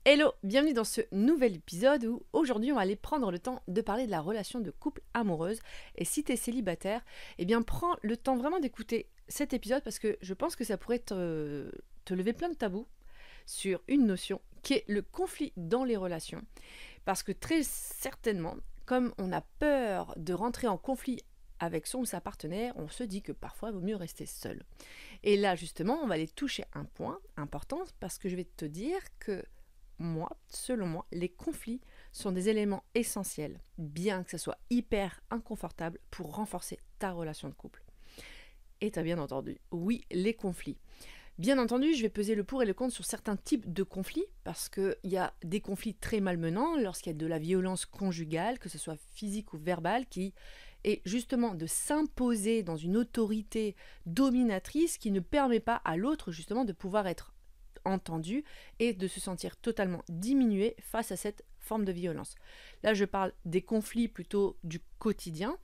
Hello, bienvenue dans ce nouvel épisode où aujourd'hui on va aller prendre le temps de parler de la relation de couple amoureuse. Et si tu es célibataire, eh bien prends le temps vraiment d'écouter cet épisode parce que je pense que ça pourrait te lever plein de tabous sur une notion qui est le conflit dans les relations. Parce que très certainement, comme on a peur de rentrer en conflit avec son ou sa partenaire, on se dit que parfois il vaut mieux rester seul. Et là justement, on va aller toucher un point important parce que je vais te dire que selon moi, les conflits sont des éléments essentiels, bien que ce soit hyper inconfortable pour renforcer ta relation de couple. Et tu as bien entendu, oui, les conflits. Bien entendu, je vais peser le pour et le contre sur certains types de conflits, parce qu'il y a des conflits très malmenants lorsqu'il y a de la violence conjugale, que ce soit physique ou verbale, qui est justement de s'imposer dans une autorité dominatrice qui ne permet pas à l'autre justement de pouvoir être entendu et de se sentir totalement diminué face à cette forme de violence. Là, je parle des conflits plutôt du quotidien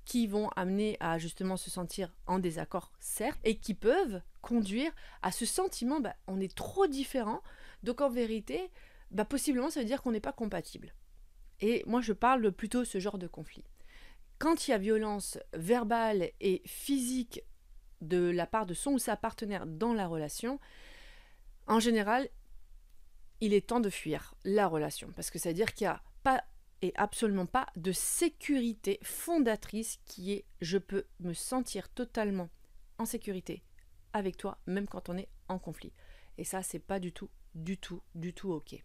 qui vont amener à justement se sentir en désaccord, certes, et qui peuvent conduire à ce sentiment, on est trop différents, donc en vérité, possiblement ça veut dire qu'on n'est pas compatible. Et moi, je parle plutôt de ce genre de conflit. Quand il y a violence verbale et physique de la part de son ou sa partenaire dans la relation, en général, il est temps de fuir la relation, parce que ça veut dire qu'il n'y a pas et absolument pas de sécurité fondatrice qui est je peux me sentir totalement en sécurité avec toi, même quand on est en conflit. Et ça, c'est pas du tout ok.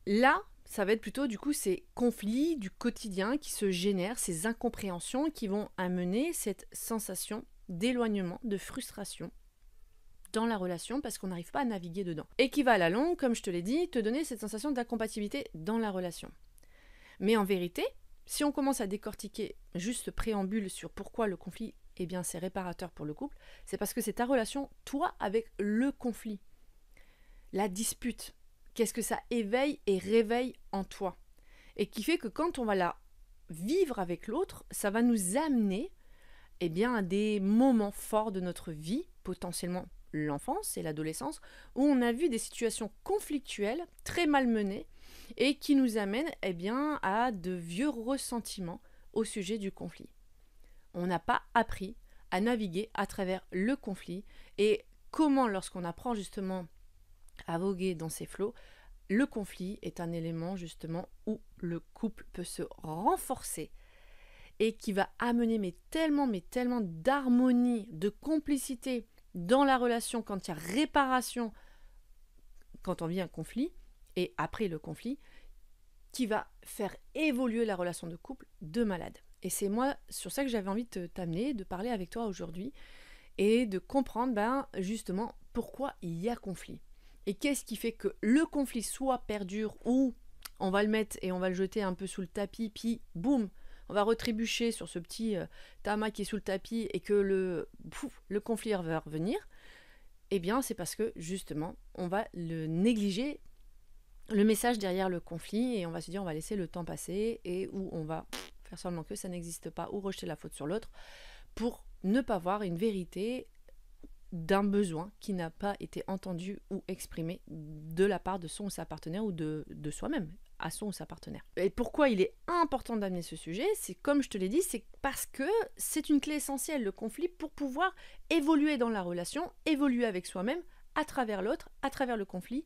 Là, ça va être plutôt du coup ces conflits du quotidien qui se génèrent, ces incompréhensions qui vont amener cette sensation d'éloignement, de frustration dans la relation parce qu'on n'arrive pas à naviguer dedans. Et qui va à la longue, comme je te l'ai dit, te donner cette sensation d'incompatibilité dans la relation. Mais en vérité, si on commence à décortiquer juste ce préambule sur pourquoi le conflit, c'est réparateur pour le couple, c'est parce que c'est ta relation, toi, avec le conflit. La dispute. Qu'est-ce que ça éveille et réveille en toi? Et qui fait que quand on va la vivre avec l'autre, ça va nous amener à des moments forts de notre vie, potentiellement l'enfance et l'adolescence, où on a vu des situations conflictuelles, très malmenées, et qui nous amènent à de vieux ressentiments au sujet du conflit. On n'a pas appris à naviguer à travers le conflit, et comment, lorsqu'on apprend justement à voguer dans ces flots, le conflit est un élément justement où le couple peut se renforcer et qui va amener tellement d'harmonie, de complicité dans la relation quand il y a réparation, quand on vit un conflit, et après le conflit, qui va faire évoluer la relation de couple de malade. Et c'est moi sur ça que j'avais envie de t'amener, de parler avec toi aujourd'hui, et de comprendre justement pourquoi il y a conflit. Et qu'est-ce qui fait que le conflit soit perdure ou on va le mettre et on va le jeter un peu sous le tapis, puis boum, on va retrébucher sur ce petit tamas qui est sous le tapis et que le conflit va revenir, c'est parce que justement, on va le négliger, le message derrière le conflit, et on va se dire on va laisser le temps passer, et où on va faire semblant que ça n'existe pas ou rejeter la faute sur l'autre pour ne pas voir une vérité d'un besoin qui n'a pas été entendu ou exprimé de la part de son ou sa partenaire ou de soi-même à son ou sa partenaire. Et pourquoi il est important d'amener ce sujet, c'est comme je te l'ai dit, c'est parce que c'est une clé essentielle, le conflit, pour pouvoir évoluer dans la relation, évoluer avec soi-même, à travers l'autre, à travers le conflit,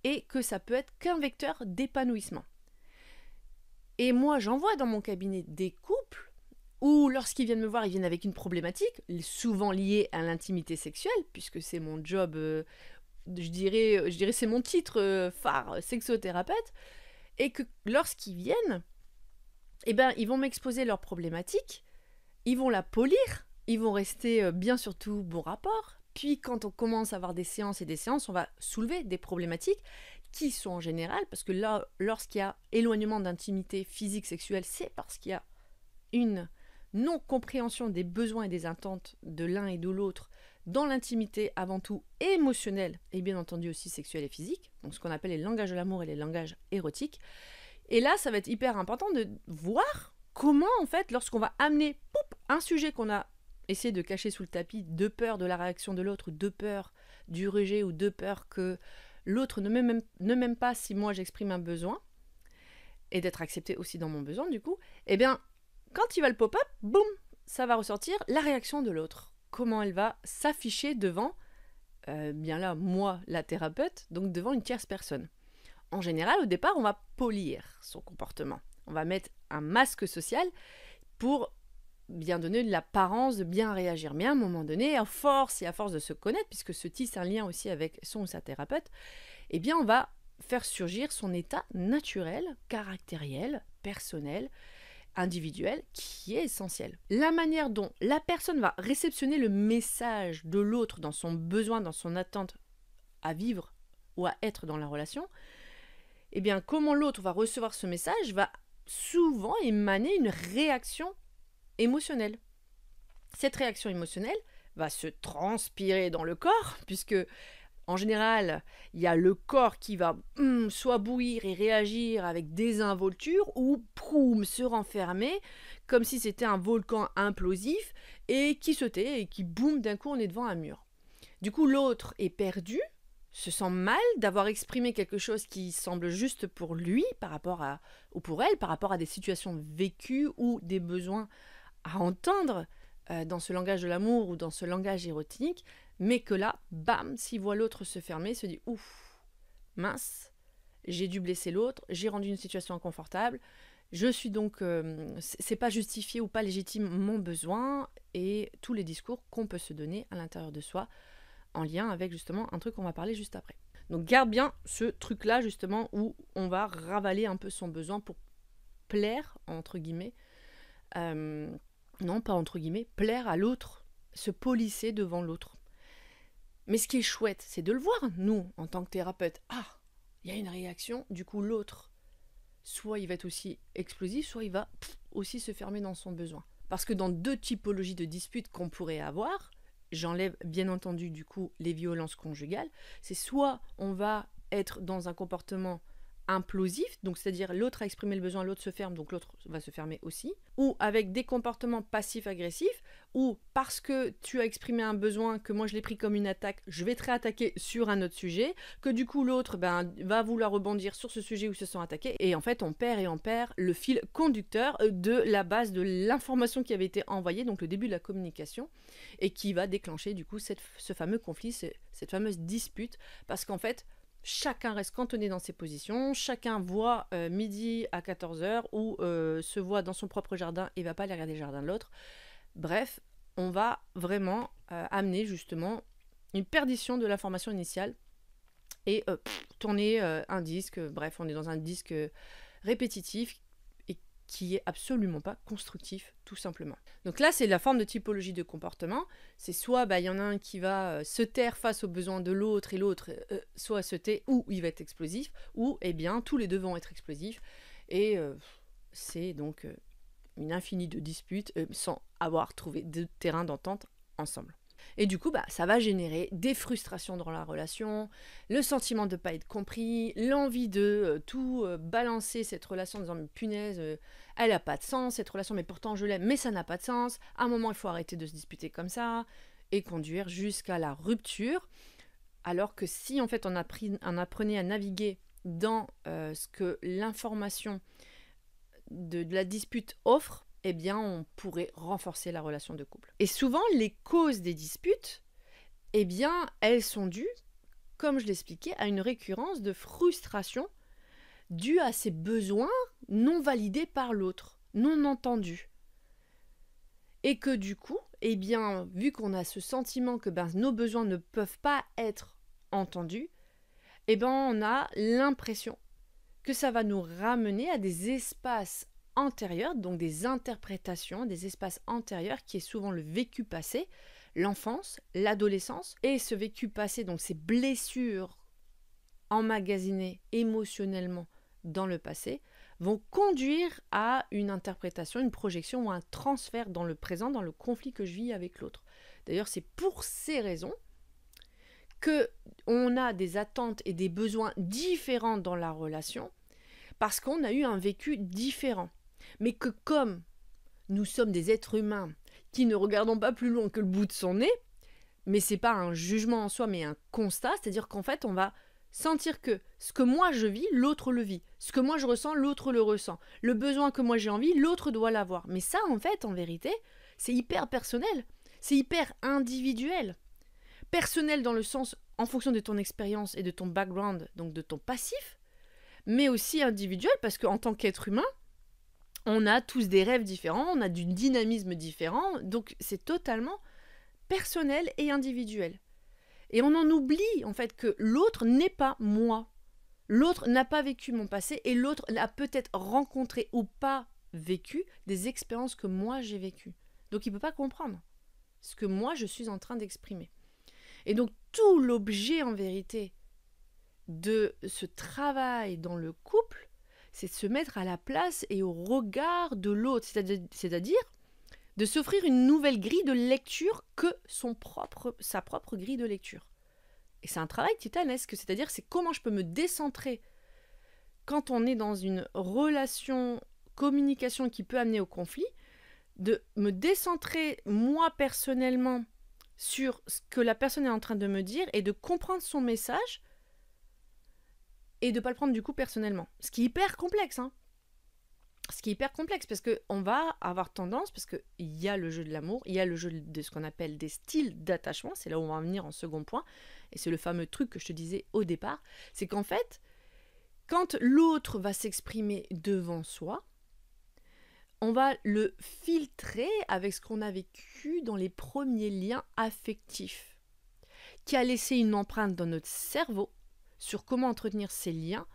et que ça peut être qu'un vecteur d'épanouissement. Et moi, j'en vois dans mon cabinet des couples où lorsqu'ils viennent me voir, ils viennent avec une problématique, souvent liée à l'intimité sexuelle, puisque c'est mon job, je dirais c'est mon titre phare, sexothérapeute, et que lorsqu'ils viennent, ils vont m'exposer leur problématique, ils vont la polir, ils vont rester bien surtout bon rapport, puis quand on commence à avoir des séances et des séances, on va soulever des problématiques qui sont en général, parce que là, lorsqu'il y a éloignement d'intimité physique, sexuelle, c'est parce qu'il y a une non-compréhension des besoins et des attentes de l'un et de l'autre dans l'intimité avant tout émotionnelle et bien entendu aussi sexuelle et physique, donc ce qu'on appelle les langages de l'amour et les langages érotiques. Et là, ça va être hyper important de voir comment, en fait, lorsqu'on va amener un sujet qu'on a essayé de cacher sous le tapis de peur de la réaction de l'autre, ou de peur du rejet, ou de peur que l'autre ne m'aime pas si moi j'exprime un besoin, et d'être accepté aussi dans mon besoin du coup, eh bien, quand il va le pop-up, boum, ça va ressortir la réaction de l'autre. Comment elle va s'afficher devant, bien là, moi, la thérapeute, donc devant une tierce personne. En général, au départ, on va polir son comportement. On va mettre un masque social pour bien donner de l'apparence de bien réagir. Mais à un moment donné, à force de se connaître, puisque se tisse un lien aussi avec son ou sa thérapeute, eh bien, on va faire surgir son état naturel, caractériel, personnel, individuel, qui est essentiel. La manière dont la personne va réceptionner le message de l'autre dans son besoin, dans son attente à vivre ou à être dans la relation, eh bien, comment l'autre va recevoir ce message va souvent émaner une réaction émotionnelle. Cette réaction émotionnelle va se transpirer dans le corps, puisque en général, il y a le corps qui va soit bouillir et réagir avec désinvolture ou se renfermer comme si c'était un volcan implosif et qui se tait et qui boum, d'un coup on est devant un mur. Du coup, l'autre est perdu, se sent mal d'avoir exprimé quelque chose qui semble juste pour lui par rapport à, ou pour elle par rapport à des situations vécues ou des besoins à entendre dans ce langage de l'amour ou dans ce langage érotique, mais que là, bam, s'il voit l'autre se fermer, se dit « Ouf, mince, j'ai dû blesser l'autre, j'ai rendu une situation inconfortable, je suis donc... c'est pas justifié ou pas légitime mon besoin » et tous les discours qu'on peut se donner à l'intérieur de soi en lien avec justement un truc qu'on va parler juste après. Donc garde bien ce truc-là justement où on va ravaler un peu son besoin pour plaire, entre guillemets, non pas entre guillemets, plaire à l'autre, se polisser devant l'autre. Mais ce qui est chouette, c'est de le voir, nous, en tant que thérapeute. Ah, il y a une réaction, du coup l'autre, soit il va être aussi explosif, soit il va aussi se fermer dans son besoin. Parce que dans deux typologies de disputes qu'on pourrait avoir, j'enlève bien entendu du coup les violences conjugales, c'est soit on va être dans un comportement implosif, donc c'est-à-dire l'autre a exprimé le besoin, l'autre se ferme, donc l'autre va se fermer aussi, ou avec des comportements passifs-agressifs, ou parce que tu as exprimé un besoin, que moi je l'ai pris comme une attaque, je vais te réattaquer sur un autre sujet, que du coup l'autre va vouloir rebondir sur ce sujet où se sent attaqué, et en fait on perd le fil conducteur de la base de l'information qui avait été envoyée, donc le début de la communication, et qui va déclencher du coup ce fameux conflit, cette fameuse dispute, parce qu'en fait, chacun reste cantonné dans ses positions, chacun voit midi à 14h ou se voit dans son propre jardin et ne va pas aller regarder le jardin de l'autre. Bref, on va vraiment amener justement une perdition de l'information initiale et tourner un disque. Bref, on est dans un disque répétitif et qui est absolument pas constructif, tout simplement. Donc là, c'est la forme de typologie de comportement. C'est soit il y en a un qui va se taire face aux besoins de l'autre et l'autre soit se tait ou il va être explosif, ou eh bien tous les deux vont être explosifs. Et c'est donc une infinie de disputes sans avoir trouvé de terrain d'entente ensemble. Et du coup, ça va générer des frustrations dans la relation, le sentiment de ne pas être compris, l'envie de tout balancer cette relation en disant « mais punaise, elle n'a pas de sens, cette relation, mais pourtant je l'aime, mais ça n'a pas de sens. À un moment, il faut arrêter de se disputer comme ça. » et conduire jusqu'à la rupture. Alors que si en fait on apprenait à naviguer dans ce que l'information de la dispute offre, eh bien, on pourrait renforcer la relation de couple. Et souvent, les causes des disputes, eh bien, elles sont dues, comme je l'expliquais, à une récurrence de frustration due à ces besoins non validés par l'autre, non entendus. Et que du coup, eh bien, vu qu'on a ce sentiment que nos besoins ne peuvent pas être entendus, eh bien, on a l'impression que ça va nous ramener à des espaces antérieurs, donc des interprétations, des espaces antérieurs qui est souvent le vécu passé, l'enfance, l'adolescence, et ce vécu passé, donc ces blessures emmagasinées émotionnellement dans le passé, vont conduire à une interprétation, une projection ou un transfert dans le présent, dans le conflit que je vis avec l'autre. D'ailleurs, c'est pour ces raisons qu'on a des attentes et des besoins différents dans la relation, parce qu'on a eu un vécu différent. Mais que comme nous sommes des êtres humains qui ne regardons pas plus loin que le bout de son nez, mais c'est pas un jugement en soi, mais un constat, c'est-à-dire qu'en fait, on va Sentir que ce que moi je vis, l'autre le vit. Ce que moi je ressens, l'autre le ressent. Le besoin que moi j'ai envie, l'autre doit l'avoir. Mais ça, en fait, en vérité, c'est hyper personnel. C'est hyper individuel. Personnel dans le sens, en fonction de ton expérience et de ton background, donc de ton passif, mais aussi individuel parce qu'en tant qu'être humain, on a tous des rêves différents, on a du dynamisme différent, donc c'est totalement personnel et individuel. Et on en oublie en fait que l'autre n'est pas moi. L'autre n'a pas vécu mon passé et l'autre a peut-être rencontré ou pas vécu des expériences que moi j'ai vécues. Donc il ne peut pas comprendre ce que moi je suis en train d'exprimer. Et donc tout l'objet en vérité de ce travail dans le couple, c'est de se mettre à la place et au regard de l'autre, c'est-à-dire de s'offrir une nouvelle grille de lecture que sa propre grille de lecture. Et c'est un travail titanesque, c'est-à-dire c'est comment je peux me décentrer quand on est dans une relation, communication qui peut amener au conflit, de me décentrer moi personnellement sur ce que la personne est en train de me dire et de comprendre son message et de ne pas le prendre du coup personnellement. Ce qui est hyper complexe, hein. Ce qui est hyper complexe parce qu'on va avoir tendance, parce qu'il y a le jeu de l'amour, il y a le jeu de ce qu'on appelle des styles d'attachement, c'est là où on va en venir en second point, et c'est le fameux truc que je te disais au départ, c'est qu'en fait, quand l'autre va s'exprimer devant soi, on va le filtrer avec ce qu'on a vécu dans les premiers liens affectifs, qui a laissé une empreinte dans notre cerveau sur comment entretenir ces liens.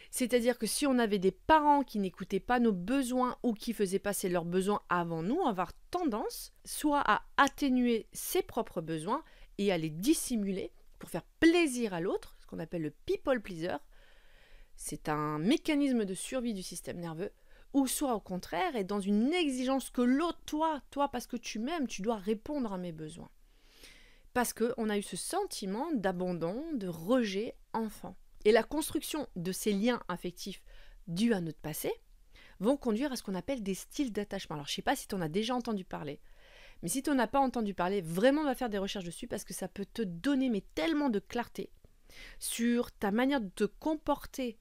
C'est-à-dire que si on avait des parents qui n'écoutaient pas nos besoins ou qui faisaient passer leurs besoins avant nous, on va avoir tendance soit à atténuer ses propres besoins et à les dissimuler pour faire plaisir à l'autre, ce qu'on appelle le people pleaser. C'est un mécanisme de survie du système nerveux, ou soit au contraire, être dans une exigence que l'autre, toi, parce que tu m'aimes, tu dois répondre à mes besoins. Parce qu'on a eu ce sentiment d'abandon, de rejet enfant. Et la construction de ces liens affectifs dus à notre passé vont conduire à ce qu'on appelle des styles d'attachement. Alors, je ne sais pas si tu en as déjà entendu parler, mais si tu n'en as pas entendu parler, vraiment va faire des recherches dessus parce que ça peut te donner tellement de clarté sur ta manière de te comporter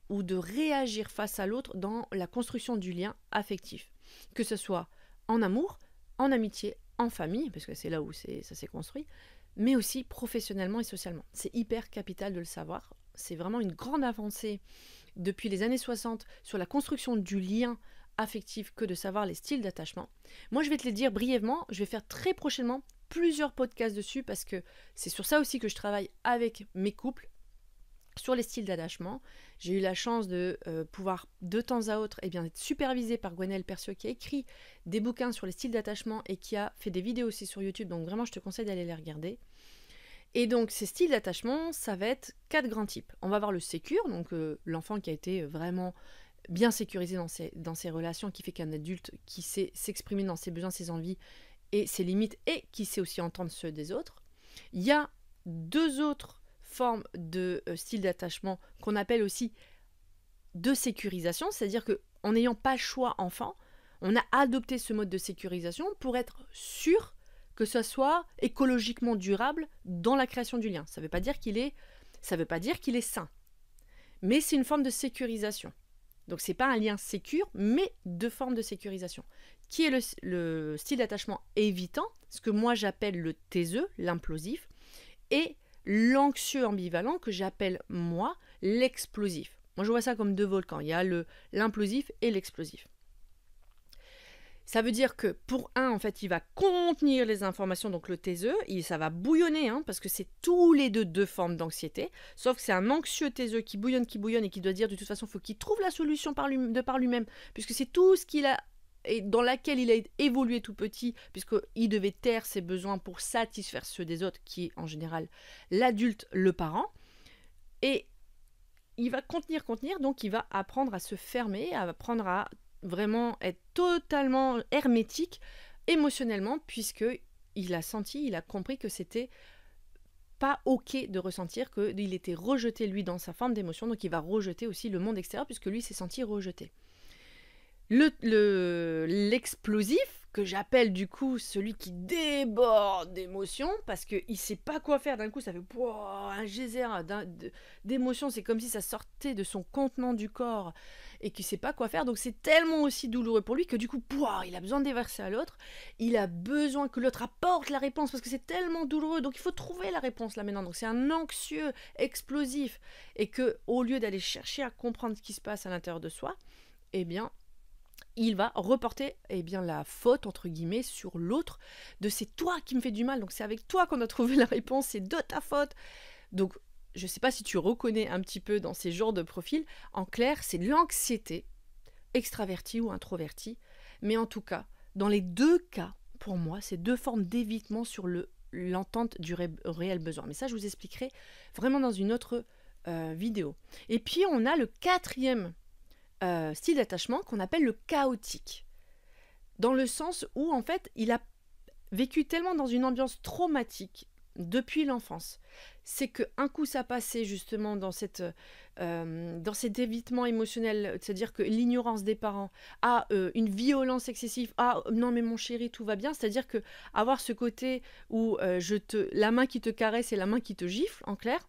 ou de réagir face à l'autre dans la construction du lien affectif. Que ce soit en amour, en amitié, en famille, parce que c'est là où ça s'est construit, mais aussi professionnellement et socialement. C'est hyper capital de le savoir. C'est vraiment une grande avancée depuis les années 60 sur la construction du lien affectif que de savoir les styles d'attachement. Moi, je vais te les dire brièvement. Je vais faire très prochainement plusieurs podcasts dessus parce que c'est sur ça aussi que je travaille avec mes couples, sur les styles d'attachement. J'ai eu la chance de pouvoir de temps à autre être supervisée par Gwenaëlle Percieux qui a écrit des bouquins sur les styles d'attachement et qui a fait des vidéos aussi sur YouTube. Donc vraiment, je te conseille d'aller les regarder. Et donc, ces styles d'attachement, ça va être 4 grands types. On va avoir le sécure, donc l'enfant qui a été vraiment bien sécurisé dans ses relations, qui fait qu'un adulte qui sait s'exprimer dans ses besoins, ses envies et ses limites, et qui sait aussi entendre ceux des autres. Il y a 2 autres formes de style d'attachement qu'on appelle aussi de sécurisation, c'est-à-dire qu'en n'ayant pas le choix enfant, on a adopté ce mode de sécurisation pour être sûr que ce soit écologiquement durable dans la création du lien. Ça ne veut pas dire qu'il est sain, mais c'est une forme de sécurisation. Donc c'est pas un lien sécure, mais 2 formes de sécurisation. Qui est le style d'attachement évitant, ce que moi j'appelle le taiseux, l'implosif, et l'anxieux ambivalent que j'appelle moi l'explosif. Moi je vois ça comme 2 volcans, il y a l'implosif et l'explosif. Ça veut dire que pour un, en fait, il va contenir les informations, donc le taiseux, ça va bouillonner, parce que c'est tous les 2 formes d'anxiété, sauf que c'est un anxieux taiseux qui bouillonne et qui doit dire de toute façon, il faut qu'il trouve la solution par lui-même, puisque c'est tout ce qu'il a, et dans laquelle il a évolué tout petit, puisqu'il devait taire ses besoins pour satisfaire ceux des autres, qui est en général l'adulte, le parent, et il va contenir, donc il va apprendre à se fermer, à apprendre à vraiment être totalement hermétique émotionnellement, puisqu'il a compris que c'était pas ok de ressentir qu'il était rejeté lui dans sa forme d'émotion, donc il va rejeter aussi le monde extérieur puisque lui s'est senti rejeté. L'explosif, que j'appelle du coup celui qui déborde d'émotions, parce qu'il ne sait pas quoi faire. D'un coup, ça fait un geyser d'émotions. C'est comme si ça sortait de son contenant du corps et qu'il ne sait pas quoi faire. Donc c'est tellement aussi douloureux pour lui que du coup, il a besoin de déverser à l'autre. Il a besoin que l'autre apporte la réponse parce que c'est tellement douloureux. Donc il faut trouver la réponse là maintenant. Donc c'est un anxieux explosif. Et que au lieu d'aller chercher à comprendre ce qui se passe à l'intérieur de soi, eh bien, il va reporter la faute, entre guillemets, sur l'autre, de c'est toi qui me fais du mal, donc c'est avec toi qu'on a trouvé la réponse, c'est de ta faute. Donc, je ne sais pas si tu reconnais un petit peu dans ces genres de profils, en clair, c'est de l'anxiété, extravertie ou introvertie, mais en tout cas, dans les deux cas, pour moi, c'est deux formes d'évitement sur l'entente du réel besoin. Mais ça, je vous expliquerai vraiment dans une autre vidéo. Et puis, on a le quatrième style d'attachement qu'on appelle le chaotique, dans le sens où en fait il a vécu tellement dans une ambiance traumatique depuis l'enfance, c'est qu'un coup ça passait justement dans cet évitement émotionnel, c'est-à-dire que l'ignorance des parents, à une violence excessive, non mais mon chéri tout va bien, c'est-à-dire que avoir ce côté où la main qui te caresse et la main qui te gifle, en clair,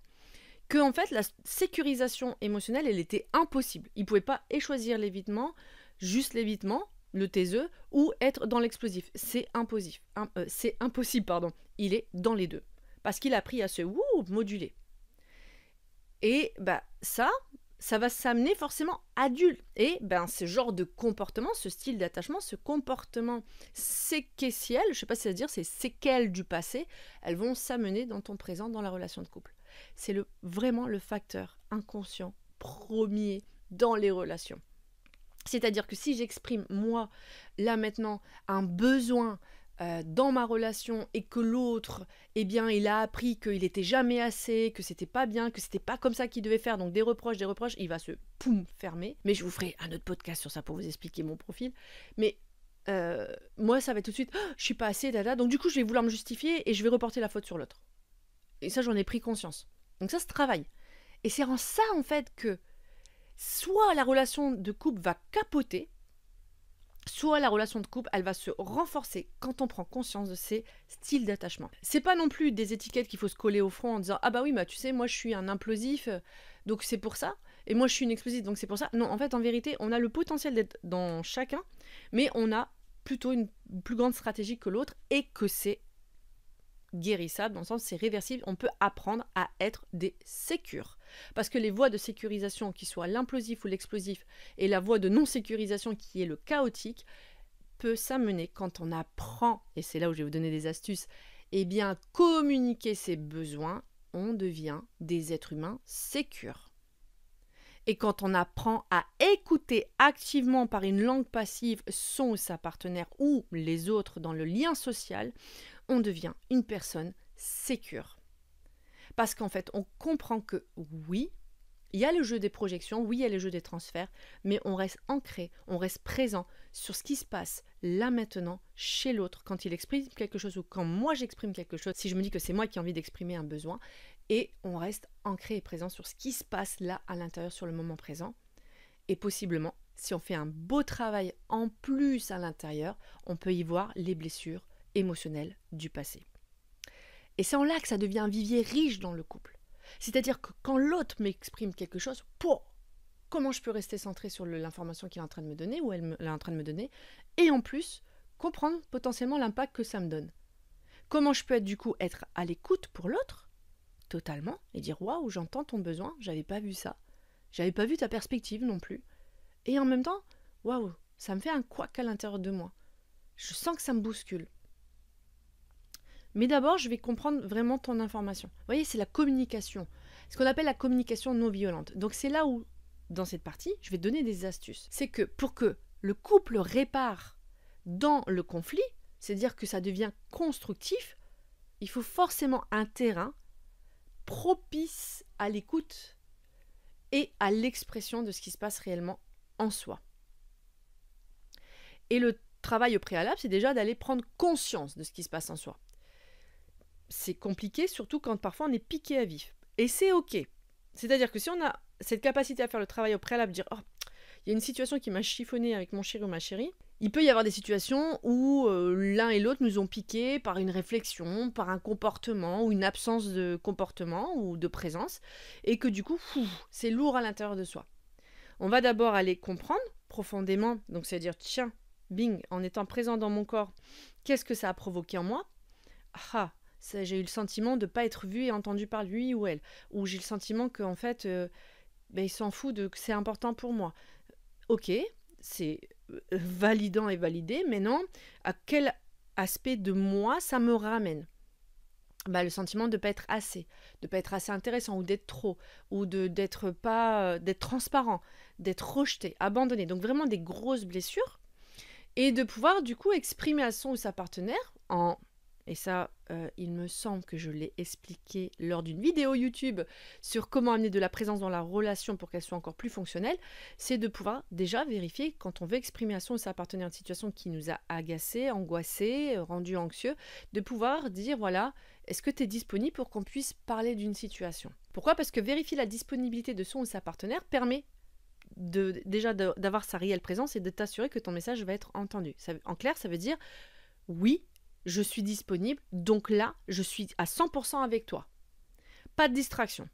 que en fait la sécurisation émotionnelle elle était impossible. Il pouvait pas choisir l'évitement, juste l'évitement, le taiseux, ou être dans l'explosif. C'est impossible, pardon. Il est dans les deux parce qu'il a appris à se moduler. Et ça va s'amener forcément adulte. Et ce genre de comportement, ce style d'attachement, ce comportement séquentiel, je sais pas si ça veut dire, ces séquelles du passé, elles vont s'amener dans ton présent, dans la relation de couple. C'est vraiment le facteur inconscient premier dans les relations. C'est-à-dire que si j'exprime, moi, là maintenant, un besoin dans ma relation et que l'autre, il a appris qu'il n'était jamais assez, que c'était pas bien, que c'était pas comme ça qu'il devait faire, donc des reproches, il va se fermer. Mais je vous ferai un autre podcast sur ça pour vous expliquer mon profil. Mais moi, ça va être tout de suite, je suis pas assez, donc du coup, je vais vouloir me justifier et je vais reporter la faute sur l'autre. Et ça, j'en ai pris conscience. Donc ça se travaille. Et c'est en ça, en fait, que soit la relation de couple va capoter, soit la relation de couple, elle va se renforcer quand on prend conscience de ces styles d'attachement. C'est pas non plus des étiquettes qu'il faut se coller au front en disant « Ah bah oui, tu sais, moi je suis un implosif, donc c'est pour ça. Et moi je suis une explosive, donc c'est pour ça. » Non, en fait, en vérité, on a le potentiel d'être dans chacun, mais on a plutôt une plus grande stratégie que l'autre et que c'est guérissable, dans le sens c'est réversible, on peut apprendre à être des sécures. Parce que les voies de sécurisation, qui soient l'implosif ou l'explosif, et la voie de non-sécurisation qui est le chaotique, peut s'amener quand on apprend, et c'est là où je vais vous donner des astuces, communiquer ses besoins, on devient des êtres humains sécures. Et quand on apprend à écouter activement par une langue passive son ou sa partenaire ou les autres dans le lien social, on devient une personne sécure. Parce qu'en fait, on comprend que oui, il y a le jeu des projections, oui, il y a le jeu des transferts, mais on reste ancré, on reste présent sur ce qui se passe là maintenant chez l'autre, quand il exprime quelque chose ou quand moi j'exprime quelque chose, si je me dis que c'est moi qui ai envie d'exprimer un besoin, et on reste ancré et présent sur ce qui se passe là à l'intérieur, sur le moment présent, et possiblement, si on fait un beau travail en plus à l'intérieur, on peut y voir les blessures émotionnelles du passé. Et c'est en là que ça devient un vivier riche dans le couple. C'est-à-dire que quand l'autre m'exprime quelque chose, comment je peux rester centré sur l'information qu'il est en train de me donner ou elle est en train de me donner, et en plus, comprendre potentiellement l'impact que ça me donne. Comment je peux être à l'écoute pour l'autre, totalement, et dire « Waouh, j'entends ton besoin, j'avais pas vu ça, j'avais pas vu ta perspective non plus. » Et en même temps, waouh, ça me fait un couac à l'intérieur de moi. Je sens que ça me bouscule. Mais d'abord, je vais comprendre vraiment ton information. Vous voyez, c'est la communication. Ce qu'on appelle la communication non violente. Donc c'est là où, dans cette partie, je vais te donner des astuces. C'est que pour que le couple répare dans le conflit, c'est-à-dire que ça devient constructif, il faut forcément un terrain propice à l'écoute et à l'expression de ce qui se passe réellement en soi. Et le travail au préalable, c'est déjà d'aller prendre conscience de ce qui se passe en soi. C'est compliqué, surtout quand parfois on est piqué à vif. Et c'est ok. C'est-à-dire que si on a cette capacité à faire le travail au préalable, dire « Oh, il y a une situation qui m'a chiffonné avec mon chéri ou ma chérie. Il peut y avoir des situations où l'un et l'autre nous ont piqué par une réflexion, par un comportement ou une absence de comportement ou de présence, et que du coup, c'est lourd à l'intérieur de soi. On va d'abord aller comprendre profondément, donc c'est-à-dire, tiens, bing, en étant présent dans mon corps, qu'est-ce que ça a provoqué en moi? Ah, j'ai eu le sentiment de ne pas être vu et entendu par lui ou elle, ou j'ai le sentiment qu'en fait, il s'en fout de que c'est important pour moi. Ok, c'est validant et validé, mais non, à quel aspect de moi ça me ramène? Le sentiment de ne pas être assez intéressant, ou d'être trop, ou d'être pas, d'être transparent, d'être rejeté, abandonné. Donc vraiment des grosses blessures, et de pouvoir du coup exprimer à son ou sa partenaire et ça, il me semble que je l'ai expliqué lors d'une vidéo YouTube sur comment amener de la présence dans la relation pour qu'elle soit encore plus fonctionnelle, c'est de pouvoir déjà vérifier quand on veut exprimer à son ou sa partenaire une situation qui nous a agacé, angoissé, rendu anxieux, de pouvoir dire voilà, est-ce que tu es disponible pour qu'on puisse parler d'une situation? Pourquoi? Parce que vérifier la disponibilité de son ou sa partenaire permet déjà d'avoir sa réelle présence et de t'assurer que ton message va être entendu. En clair, ça veut dire oui, je suis disponible, donc là, je suis à 100% avec toi. Pas de distraction.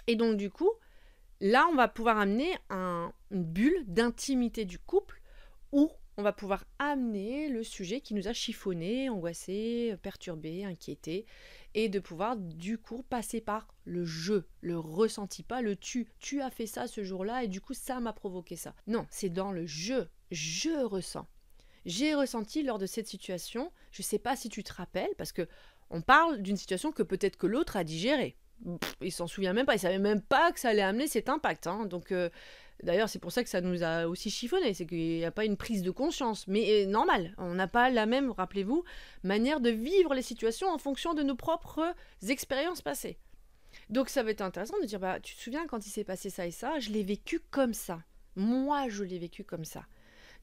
Et donc du coup, là, on va pouvoir amener une bulle d'intimité du couple où on va pouvoir amener le sujet qui nous a chiffonné, angoissé, perturbé, inquiété, et de pouvoir du coup passer par le je, le ressenti, pas le tu. Tu as fait ça ce jour-là et du coup ça m'a provoqué ça. Non, c'est dans le je ressens. J'ai ressenti lors de cette situation, je ne sais pas si tu te rappelles, parce que on parle d'une situation que peut-être que l'autre a digérée. Il s'en souvient même pas, il savait même pas que ça allait amener cet impact. Donc, d'ailleurs, c'est pour ça que ça nous a aussi chiffonné, c'est qu'il n'y a pas une prise de conscience. Mais normal, on n'a pas la même, rappelez-vous, manière de vivre les situations en fonction de nos propres expériences passées. Donc, ça va être intéressant de dire, tu te souviens quand il s'est passé ça et ça, je l'ai vécu comme ça. Moi, je l'ai vécu comme ça.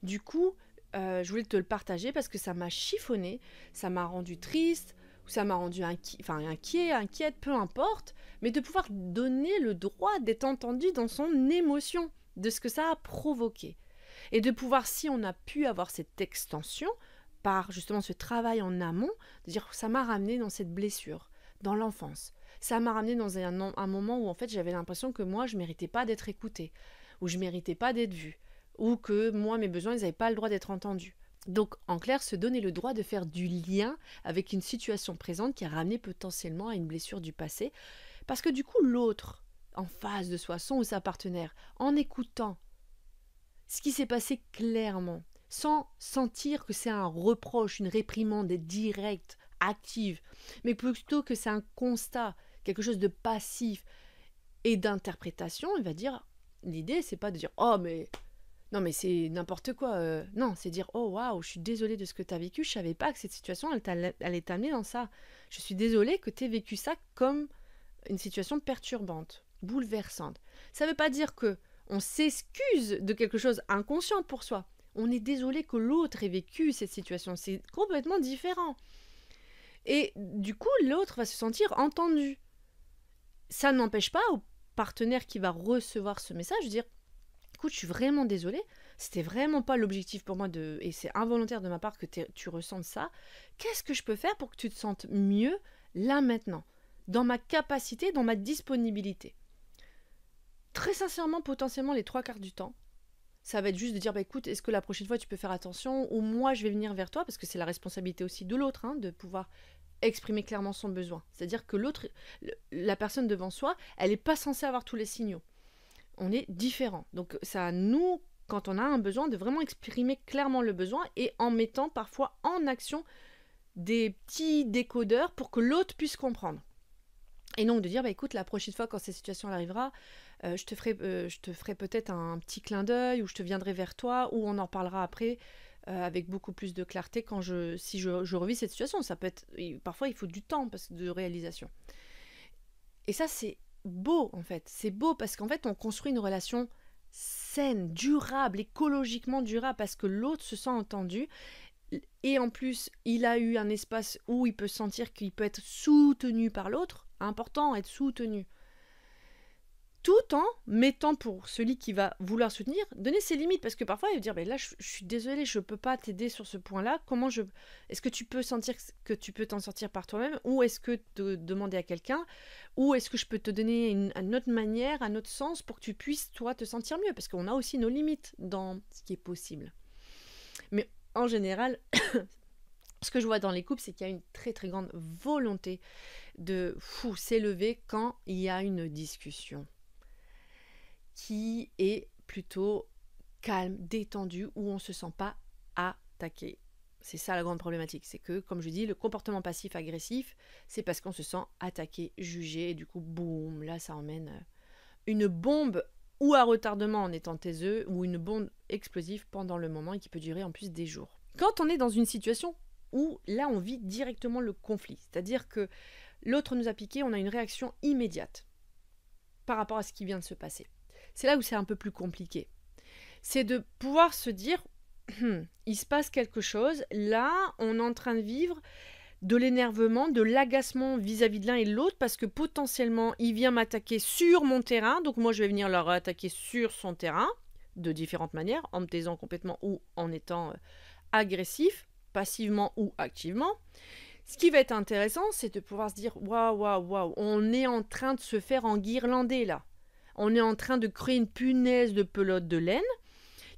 Du coup, je voulais te le partager parce que ça m'a chiffonné, ça m'a rendu triste, ou ça m'a rendu inquiète, peu importe, mais de pouvoir donner le droit d'être entendu dans son émotion, de ce que ça a provoqué. Et de pouvoir, si on a pu avoir cette extension, par justement ce travail en amont, de dire ça m'a ramené dans cette blessure, dans l'enfance. Ça m'a ramené dans un moment où en fait j'avais l'impression que moi je méritais pas d'être écoutée, ou je méritais pas d'être vue, ou que moi mes besoins ils n'avaient pas le droit d'être entendus. Donc en clair, se donner le droit de faire du lien avec une situation présente qui a ramené potentiellement à une blessure du passé, parce que du coup l'autre en face de soi, son ou sa partenaire, en écoutant ce qui s'est passé clairement, sans sentir que c'est un reproche, une réprimande directe, active, mais plutôt que c'est un constat, quelque chose de passif et d'interprétation, il va dire, l'idée c'est pas de dire oh mais non mais c'est n'importe quoi, non, c'est dire oh waouh, je suis désolée de ce que tu as vécu, je savais pas que cette situation elle allait t'amener dans ça. Je suis désolée que tu aies vécu ça comme une situation perturbante, bouleversante. Ça veut pas dire que on s'excuse de quelque chose inconscient pour soi. On est désolé que l'autre ait vécu cette situation, c'est complètement différent. Et du coup, l'autre va se sentir entendu. Ça n'empêche pas au partenaire qui va recevoir ce message de dire écoute, je suis vraiment désolée, c'était vraiment pas l'objectif pour moi et c'est involontaire de ma part que tu ressentes ça. Qu'est-ce que je peux faire pour que tu te sentes mieux là maintenant, dans ma capacité, dans ma disponibilité? Très sincèrement, potentiellement les 3/4 du temps, ça va être juste de dire écoute, est-ce que la prochaine fois tu peux faire attention, ou moi je vais venir vers toi, parce que c'est la responsabilité aussi de l'autre, de pouvoir exprimer clairement son besoin. C'est-à-dire que l'autre, la personne devant soi, elle n'est pas censée avoir tous les signaux. On est différents. Donc c'est à nous, quand on a un besoin, de vraiment exprimer clairement le besoin et en mettant parfois en action des petits décodeurs pour que l'autre puisse comprendre. Et donc de dire, écoute, la prochaine fois quand cette situation arrivera, je te ferai peut-être un petit clin d'œil, ou je te viendrai vers toi, ou on en parlera après avec beaucoup plus de clarté si je revis cette situation. Ça peut être, parfois il faut du temps de réalisation. Et ça c'est beau en fait, c'est beau parce qu'en fait on construit une relation saine, durable, écologiquement durable, parce que l'autre se sent entendu et en plus il a eu un espace où il peut sentir qu'il peut être soutenu par l'autre. Important, être soutenu. tout en mettant pour celui qui va vouloir soutenir, donner ses limites. Parce que parfois, il va dire, là, je suis désolée, je ne peux pas t'aider sur ce point-là. Est-ce que tu peux sentir que tu peux t'en sortir par toi-même? Ou est-ce que te demander à quelqu'un? Ou est-ce que je peux te donner une autre manière, un autre sens pour que tu puisses, toi, te sentir mieux? Parce qu'on a aussi nos limites dans ce qui est possible. Mais en général, ce que je vois dans les couples, c'est qu'il y a une très, très grande volonté de s'élever quand il y a une discussion qui est plutôt calme, détendue, où on ne se sent pas attaqué. C'est ça la grande problématique, c'est que, comme je dis, le comportement passif-agressif, c'est parce qu'on se sent attaqué, jugé, et du coup, boum, là, ça emmène une bombe ou à retardement en étant taiseux, ou une bombe explosive pendant le moment et qui peut durer en plus des jours. Quand on est dans une situation où, là, on vit directement le conflit, c'est-à-dire que l'autre nous a piqué, on a une réaction immédiate par rapport à ce qui vient de se passer. C'est là où c'est un peu plus compliqué. C'est de pouvoir se dire, il se passe quelque chose, là, on est en train de vivre de l'énervement, de l'agacement vis-à-vis de l'un et de l'autre, parce que potentiellement, il vient m'attaquer sur mon terrain, donc moi, je vais venir leur attaquer sur son terrain, de différentes manières, en me taisant complètement ou en étant agressif, passivement ou activement. Ce qui va être intéressant, c'est de pouvoir se dire, waouh, on est en train de se faire enguirlander là. On est en train de créer une punaise de pelote de laine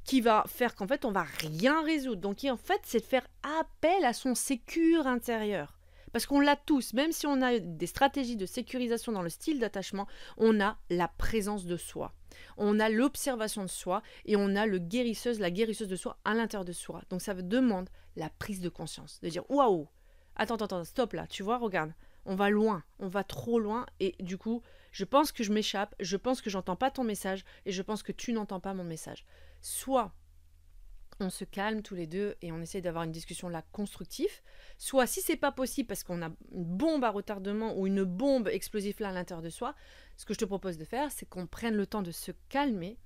qui va faire qu'en fait, on va rien résoudre. Donc, en fait, c'est de faire appel à son sécure intérieur. Parce qu'on l'a tous, même si on a des stratégies de sécurisation dans le style d'attachement, on a la présence de soi. On a l'observation de soi et on a la guérisseuse de soi à l'intérieur de soi. Donc, ça demande la prise de conscience. De dire, waouh, attends, stop là, tu vois, regarde. On va loin, on va trop loin et du coup, je pense que je m'échappe, je pense que j'entends pas ton message et je pense que tu n'entends pas mon message. Soit on se calme tous les deux et on essaie d'avoir une discussion là constructive, soit si c'est pas possible parce qu'on a une bombe à retardement ou une bombe explosive là à l'intérieur de soi, ce que je te propose de faire, c'est qu'on prenne le temps de se calmer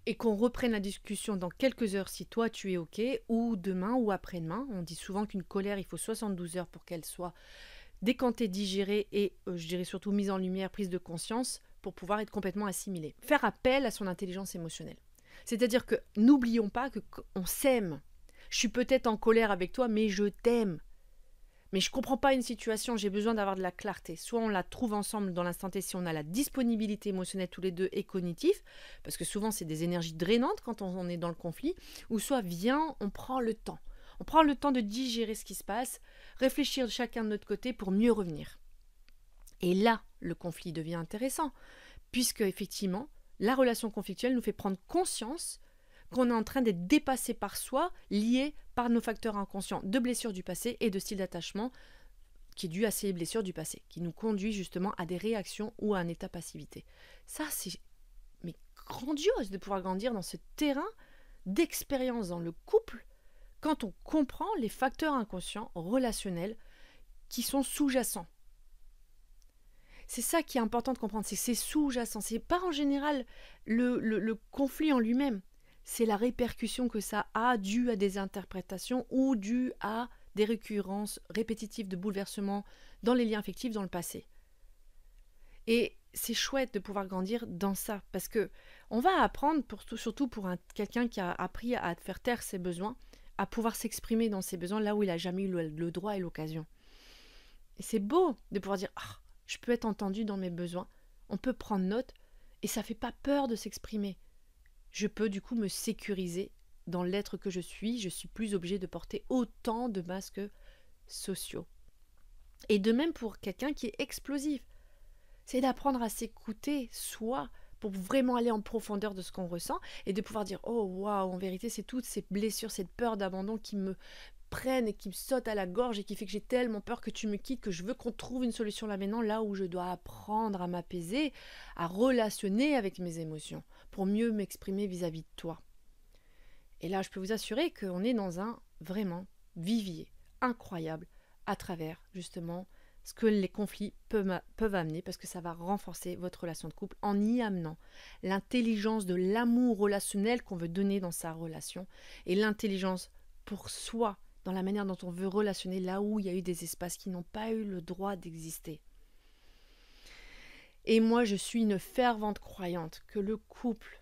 et qu'on reprenne la discussion dans quelques heures si toi tu es ok, ou demain ou après-demain. On dit souvent qu'une colère, il faut 72 heures pour qu'elle soit décantée, digérée et je dirais surtout mise en lumière, prise de conscience pour pouvoir être complètement assimilée. Faire appel à son intelligence émotionnelle. C'est-à-dire que n'oublions pas qu'on s'aime. Je suis peut-être en colère avec toi, mais je t'aime. Mais je ne comprends pas une situation, j'ai besoin d'avoir de la clarté. Soit on la trouve ensemble dans l'instant T si on a la disponibilité émotionnelle tous les deux et cognitive, parce que souvent c'est des énergies drainantes quand on est dans le conflit, ou soit viens, on prend le temps. On prend le temps de digérer ce qui se passe, réfléchir de chacun de notre côté pour mieux revenir. Et là, le conflit devient intéressant, puisque effectivement, la relation conflictuelle nous fait prendre conscience qu'on est en train d'être dépassé par soi, lié par nos facteurs inconscients de blessures du passé et de style d'attachement qui est dû à ces blessures du passé, qui nous conduit justement à des réactions ou à un état passivité. Ça, c'est grandiose de pouvoir grandir dans ce terrain d'expérience dans le couple quand on comprend les facteurs inconscients relationnels qui sont sous-jacents. C'est ça qui est important de comprendre, c'est sous-jacent. C'est pas en général le conflit en lui-même. C'est la répercussion que ça a dû à des interprétations ou dû à des récurrences répétitives de bouleversements dans les liens affectifs dans le passé. Et c'est chouette de pouvoir grandir dans ça, parce que on va apprendre, surtout pour quelqu'un qui a appris à faire taire ses besoins, à pouvoir s'exprimer dans ses besoins là où il n'a jamais eu le droit et l'occasion. Et c'est beau de pouvoir dire « je peux être entendu dans mes besoins ». On peut prendre note et ça ne fait pas peur de s'exprimer. Je peux du coup me sécuriser dans l'être que je suis plus obligée de porter autant de masques sociaux. Et de même pour quelqu'un qui est explosif. C'est d'apprendre à s'écouter soi pour vraiment aller en profondeur de ce qu'on ressent et de pouvoir dire « oh waouh, en vérité c'est toutes ces blessures, cette peur d'abandon qui me prennent et qui me sautent à la gorge et qui fait que j'ai tellement peur que tu me quittes, que je veux qu'on trouve une solution là maintenant, là où je dois apprendre à m'apaiser, à relationner avec mes émotions pour mieux m'exprimer vis-à-vis de toi. » Et là, je peux vous assurer qu'on est dans un vraiment vivier incroyable à travers justement ce que les conflits peuvent amener, parce que ça va renforcer votre relation de couple en y amenant l'intelligence de l'amour relationnel qu'on veut donner dans sa relation et l'intelligence pour soi dans la manière dont on veut relationner là où il y a eu des espaces qui n'ont pas eu le droit d'exister. Et moi, je suis une fervente croyante que le couple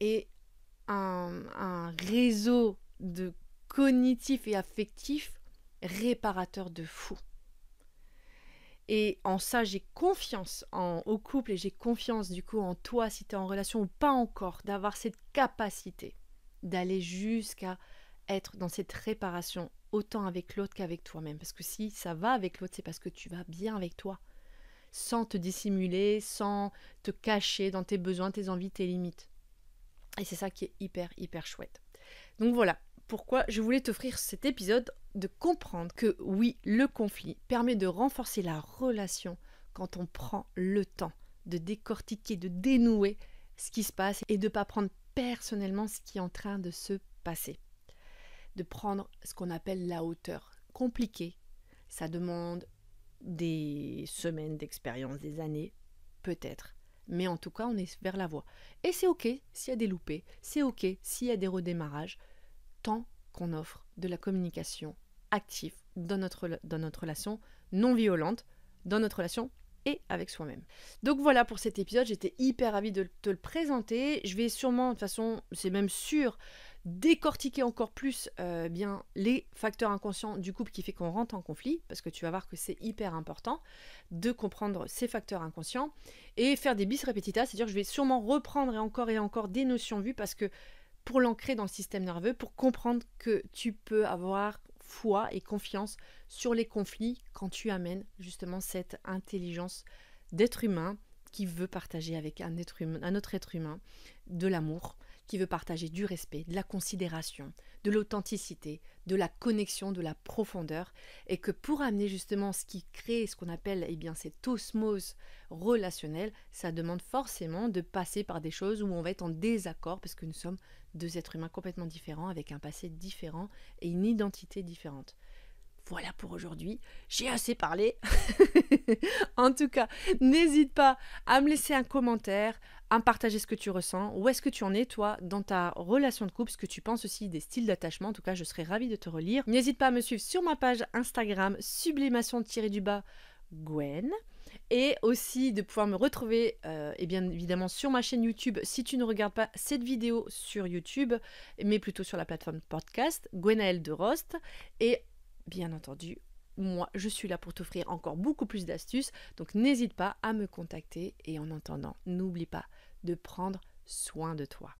est un réseau de cognitif et affectif réparateur de fou. Et en ça, j'ai confiance au couple et j'ai confiance du coup en toi, si tu es en relation ou pas encore, d'avoir cette capacité d'aller jusqu'à être dans cette réparation autant avec l'autre qu'avec toi-même. Parce que si ça va avec l'autre, c'est parce que tu vas bien avec toi, sans te dissimuler, sans te cacher dans tes besoins, tes envies, tes limites. Et c'est ça qui est hyper, hyper chouette. Donc voilà, pourquoi je voulais t'offrir cet épisode, de comprendre que oui, le conflit permet de renforcer la relation quand on prend le temps de décortiquer, de dénouer ce qui se passe et de ne pas prendre personnellement ce qui est en train de se passer. De prendre ce qu'on appelle la hauteur. Compliqué, ça demande des semaines d'expérience, des années, peut-être. Mais en tout cas, on est vers la voie. Et c'est ok s'il y a des loupés, c'est ok s'il y a des redémarrages, tant qu'on offre de la communication active dans notre relation non violente, dans notre relation et avec soi-même. Donc voilà pour cet épisode, j'étais hyper ravie de te le présenter. Je vais sûrement, de toute façon, c'est même sûr, décortiquer encore plus bien les facteurs inconscients du couple qui fait qu'on rentre en conflit, parce que tu vas voir que c'est hyper important de comprendre ces facteurs inconscients et faire des bis repetita, c'est-à-dire que je vais sûrement reprendre et encore des notions vues, parce que pour l'ancrer dans le système nerveux, pour comprendre que tu peux avoir foi et confiance sur les conflits quand tu amènes justement cette intelligence d'être humain qui veut partager avec un autre être humain de l'amour, qui veut partager du respect, de la considération, de l'authenticité, de la connexion, de la profondeur, et que pour amener justement ce qui crée ce qu'on appelle cette osmose relationnelle, ça demande forcément de passer par des choses où on va être en désaccord, parce que nous sommes deux êtres humains complètement différents, avec un passé différent et une identité différente. Voilà pour aujourd'hui, j'ai assez parlé. En tout cas, n'hésite pas à me laisser un commentaire, à me partager ce que tu ressens. Où est-ce que tu en es, toi, dans ta relation de couple, ce que tu penses aussi des styles d'attachement. En tout cas, je serais ravie de te relire. N'hésite pas à me suivre sur ma page Instagram, sublimation-Gwen. Et aussi de pouvoir me retrouver, et bien évidemment, sur ma chaîne YouTube, si tu ne regardes pas cette vidéo sur YouTube, mais plutôt sur la plateforme podcast, Gwenaëlle de Rost. Et bien entendu, moi, je suis là pour t'offrir encore beaucoup plus d'astuces, donc n'hésite pas à me contacter. Et en attendant, n'oublie pas de prendre soin de toi.